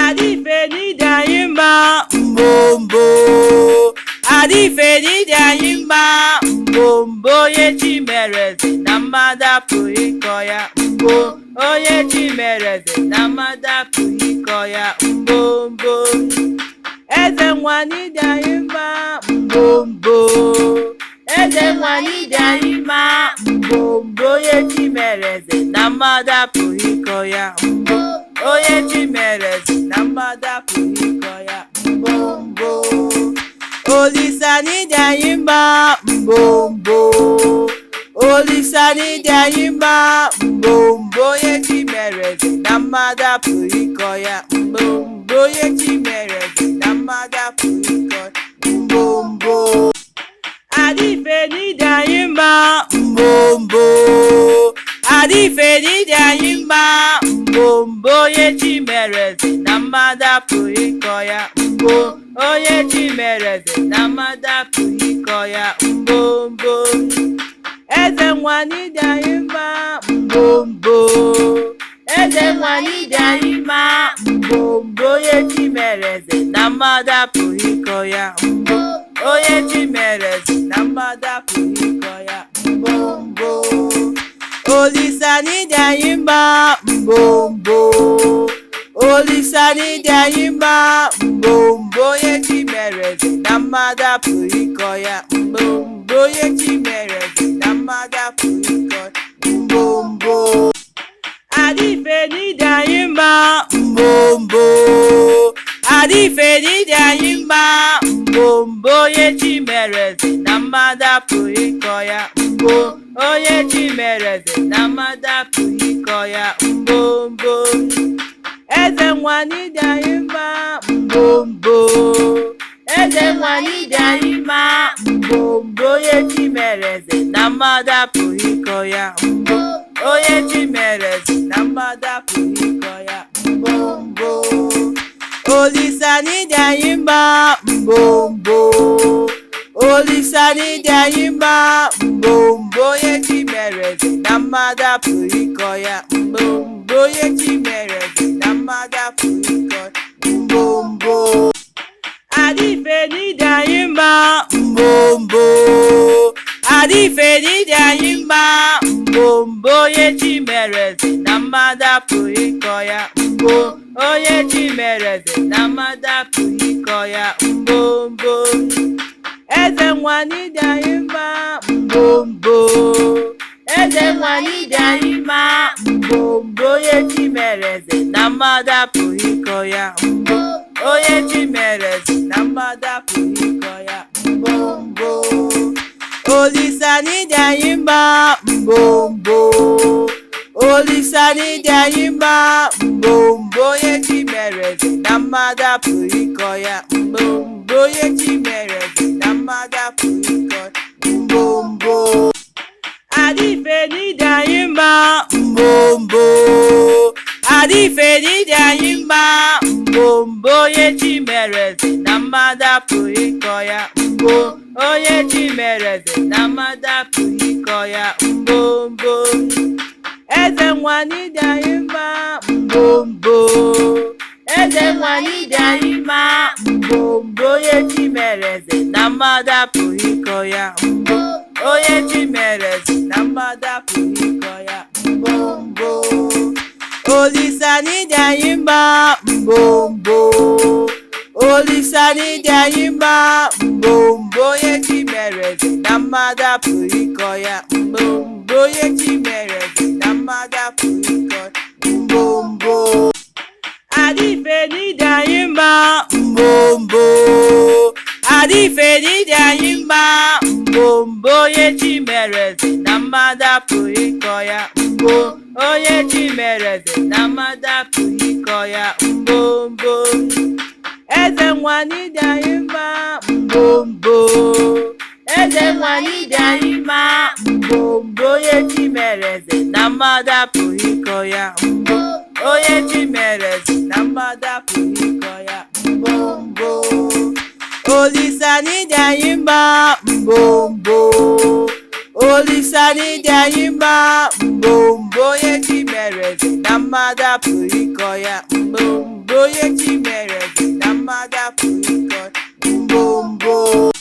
Adife n'ide anyị mma mbombo. Adife n'ide anyị mma mbombo. Onye chi mere eze na mmadụ apụghị ịkọ ya mbo. Onye chi mere eze na mmadụ apụghị ịkọ ya mbombo. Eze nwa n'ide anyị mma mbombo. Eze nwa n'ide anyị mma mbombo. Onye chi mere eze na mmadụ apụghị ịkọ ya mbo. Onye chi mere eze na mmadụ apụghị ịkọ ya mbombo. Olisa n'ide anyị mma mbombo. Olisa n'ide anyị mma mbombo. Onye chi mere eze na mmadụ apụghị ịkọ ya mbombo. Onye chi mere eze na mmadụ apụghị ịkọ ya mbombo. Adife n'ide anyị mma mbombo. Adife n'ide anyị mma mbombo. Onye chi mere eze na mmadụ apụghị ịkọ ya mbo. Onye chi mere eze na mmadụ apụghị ịkọ ya mbombo. Eze nwa n'ide anyị mma mbombo. Eze nwa n'ide anyị mma mbombo. Onye chi mere eze na mmadụ apụghị ịkọ ya mbo. Onye chi mere eze na mmadụ apụghị ịkọ ya mbombo. Olisa n'ide anyị mma mbombo. Olisa n'ide anyị mma mbombo. Onye chi mere eze na mmadụ apụghị ịkọ ya mbombo. Onye chi mere eze na mmadụ apụghị ịkọ ya mbombo. Adife n'ide anyị mma mbombo. Adife n'ide anyị mma mbombo. Onye chi mere eze na mmadụ apụghị ịkọ ya mbo. Onye chi mere eze na mmadụ apụghị ịkọ ya mbombo. Eze nwa n'ide anyị mma mbombo. Eze nwa n'ide anyị mma mbombo. Onye chi mere eze na mmadụ apụghị ịkọ ya mbo. Onye chi mere eze na mmadụ apụghị ịkọ ya mbombo. Olisa n'ide anyị mma mbombo. Olisa n'ide anyị mma mbombo. Onye chi mere eze na mmadụ apụghị ịkọ ya mbombo. Onye chi mere eze na mmadụ apụghị ịkọ ya mbombo. Adife n'ide anyị mma mbombo. Adife n'ide anyị mma mbombo. Onye chi mere eze na mmadụ apụghị ịkọ ya mbo. Onye chi mere eze na mmadụ apụghị ịkọ ya mbombo. Eze nwa n'ide anyị mma mbombo. Eze nwa n'ide anyị mma mbombo. Onye chi mere eze na mmadụ apụghị ịkọ ya mbo. Onye chi mere eze na mmadụ apụghị ịkọ ya mbombo. Olisa n'ide anyị mma mbombo. Olisa n'ide anyị mma mbombo. Onye chi mere eze na mmadụ apụghị ịkọ ya mbombo. Onye chi mere eze na mmadụ apụghị ịkọ ya mbombo. Adife n'ide anyị mma mbombo. Adife n'ide anyị mma mbombo. Onye chi mere eze na mmadụ apụghị ịkọ ya mbo. Onye chi mere eze na mmadụ apụghị ịkọ ya mbombo. Eze nwa n'ide anyị mma mbombo. Eze nwa n'ide anyị mma mbombo. Onye chi mere eze na mmadụ apụghị ịkọ ya mbo. Onye chi mere eze na mmadụ apụghị ịkọ ya mbombo. Olisa n'ide anyị mma mbombo. Olisa n'ide anyị mma mbombo. Onye chi mere eze na mmadụ apụghị ịkọ ya mbombo. Onye chi mere eze na mmadụ apụghị ịkọ ya mbombo. Adife n'ide anyị mma mbombo. Adife n'ide anyị mma mbombo. Onye chi mere eze na mmadụ apụghị ịkọ ya mbo. Onye chi mere eze na mmadụ apụghị ịkọ ya mbombo. Eze nwa n'ide anyị mma mbombo. Eze nwa n'ide anyị mma mbombo. Onye chi mere eze na mmadụ apụghị ịkọ ya mbo. Onye chi mere eze na mmadụ apụghị ịkọ ya mbombo. Olisa n'ide anyị mma mbombo. Olisa n'ide anyị mma mbombo. Onye chi mere eze na mmadụ apụghị ịkọ ya mbombo. onye chi mere eze na mmadụ apụghị ịkọ ya mbombo.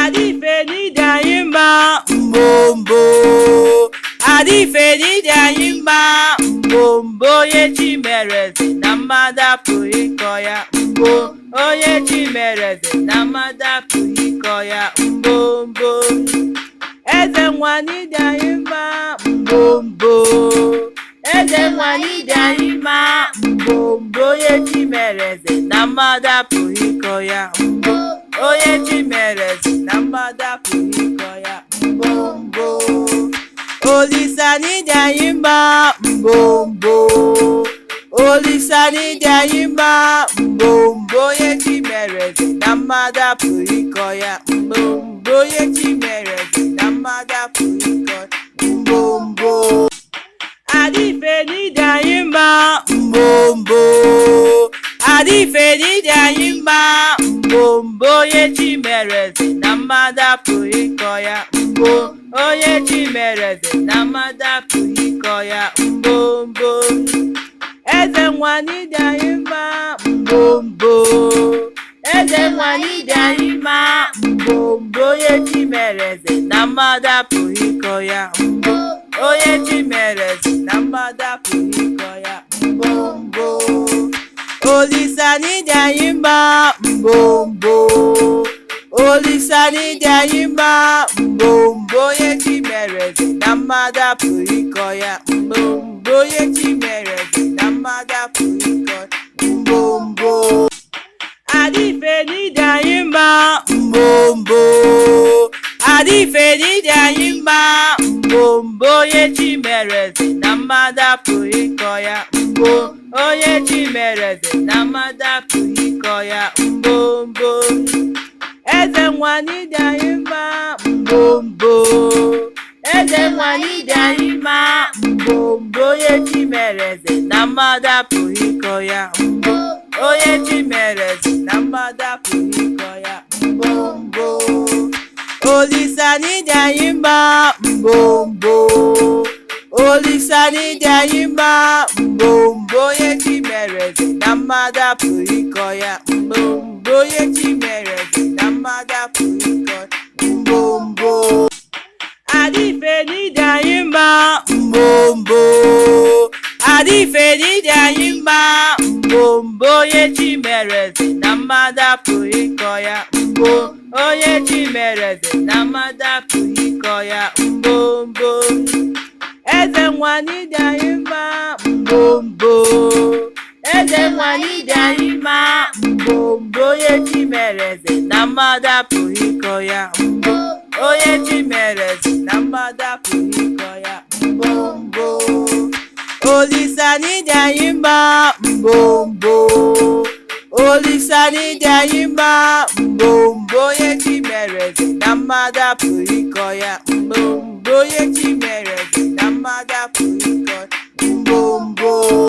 Adịfe n'ide anyị mma mbombo, adịfe n'ide anyị mma mbombo, onye chi mere eze na mmadụ apụghị ịkọ ya mbo, onye chi mere eze na mmadụ apụghị ịkọ ya mbombo. Eze nwa n'ide anyị mma mbombo, eze nwa n'ide anyị mma mbombo, onye chi mere eze na mmadụ apụghị ịkọ ya mbo, onye chi mere eze na mmadụ apụghị ịkọ ya mbombo. Olisa n'ide anyị mma mbombo, olisa n'ide anyị mma mbombo, onye chi mere eze na mmadụ apụghị ịkọ ya mbombo, onye chi mere eze na mmadụ apụghị ịkọ ya mbombo. Adịfe n'ide anyị mma mbombo, adịfe n'ide anyị mma mbombo, onye chi mere eze na mmadụ apụghị ịkọ ya mbo, onye chi mere eze na mmadụ apụghị ịkọ ya mbombo. Eze nwa n'ide anyị mma mbombo, eze nwa n'ide anyị mma mbombo, onye chi mere eze na mmadụ apụghị ịkọ ya mbo, onye chi mere eze na mmadụ apụghị ịkọ ya mbombo. Olisa n'ide anyị mma mbombo, olisa n'ide anyị mma mbombo, onye chi mere eze na mmadụ apụghị ịkọ ya mbombo, onye chi mere eze na mmadụ apụghị ịkọ ya mbombo. Adịfe n'ide anyị mma mbombo, adịfe n'ide anyị mma mbombo, onye chi mere eze na mmadụ apụghị ịkọ ya mbo, onye chi mere eze na mmadụ apụghị ịkọ ya mbombo. Eze nwa n'ide anyị mma mbombo, eze nwa n'ide anyị mma mbombo, onye chi mere eze na mmadụ apụghị ịkọ ya mbo, onye chi mere eze na mmadụ apụghị ịkọ ya mbombo. Olisa n'ide anyị mma mbombo, olisa n'ide anyị mma mbombo, onye chi mere eze na mmadụ apụghị ịkọ ya mbombo, onye chi mere eze na mmadụ apụghị ịkọ ya mbombo. Adịfe n'ide anyị mma mbombo, adịfe n'ide anyị mma mbombo, onye chi mere eze na mmadụ apụghị ịkọ ya mbo, onye chi mere eze na mmadụ apụghị ịkọ ya mbombo. Eze nwa n'ide anyị mma mbombo, eze nwa n'ide anyị mma mbombo, onye chi mere eze na mmadụ apụghị ịkọ ya mbo, onye chi mere eze na mmadụ apụghị ịkọ ya mbombo. Olisa n'ide anyị mma mbombo, olisa n'ide anyị mma mbombo, onye chi mere eze na mmadụ apụghị ịkọ ya mbombo, onye chi mere eze na mmadụ apụghị ịkọ ya mbombo.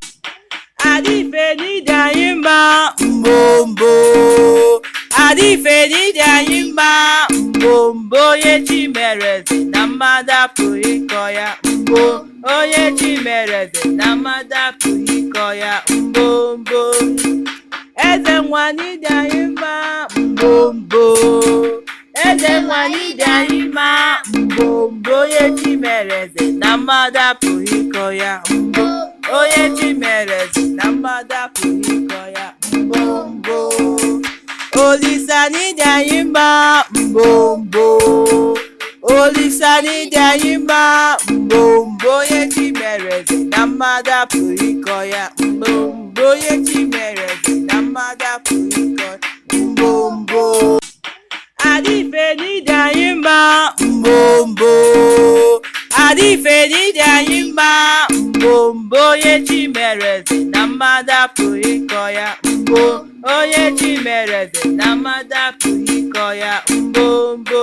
Adịfe n'ide anyị mma mbombo, adịfe n'ide anyị mma mbombo, onye chi mere eze na mmadụ apụghị ịkọ ya mbo, onye chi mere eze na mmadụ apụghị ịkọ ya mbombo. Eze nwa n'ide anyị mma mbombo, eze nwa n'ide anyị mma mbombo, onye chi mere eze na mmadụ apụghị ịkọ ya mbo, onye chi mere eze na mmadụ apụghị ịkọ ya mbombo. Olisa n'ide anyị mma mbombo, olisa n'ide anyị mma mbombo, onye chi mere eze na mmadụ apụghị ịkọ ya mbombo, onye chi mere eze na mmadụ apụghị ịkọ ya mbombo. Adịfe n'ide anyị mma mbombo, adịfe n'ide anyị mma mbombo, onye chi mere eze na mmadụ apụghị ịkọ ya mbo, onye chi mere eze na mmadụ apụghị ịkọ ya mbombo.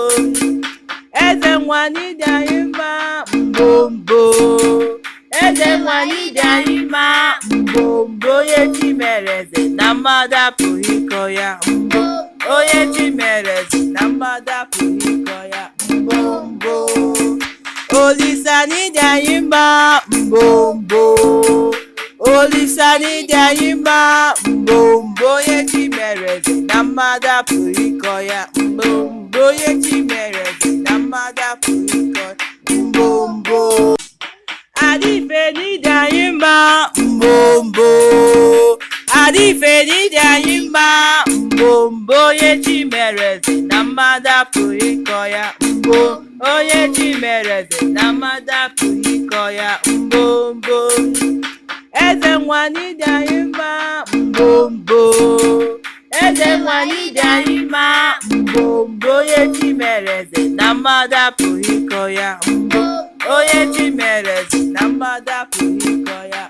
Eze nwa n'ide anyị mma mbombo, eze nwa n'ide anyị mma mbombo, onye chi mere eze na mmadụ apụghị ịkọ ya mbo, onye chi mere eze na mmadụ apụghị ịkọ ya mbombo. Olisa n'ide anyị mma mbombo, Olisa n'ịdị anyị mma, mgbe onye chi mere eze na mmadụ apụghị ịkọ ya. Mgbe onye chi mere eze na mmadụ apụghị ịkọ ya. Adị ife n'ịdị anyị mma, adị ife n'ịdị anyị mma, mgbe onye chi mere eze na mmadụ apụghị ịkọ ya. Onye chi mere eze na mmadụ apụghị ịkọ ya. Eze nwa n'ịdị anyị mma, eze nwa n'ịdị anyị mma, mgbe onye chi mere eze na mmadụ apụghị ịkọ ya. Onye chi mere eze na mmadụ apụghị ịkọ ya.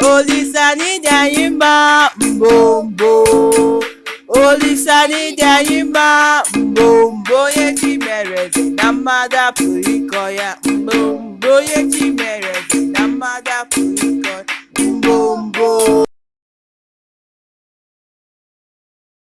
Olisa n'ịdị anyị mma, Olisa n'ịdị anyị mma, mgbe onye chi mere eze na mmadụ apụghị ịkọ ya. Onye chi mere eze na mmadụ apụghị ịkọ ya.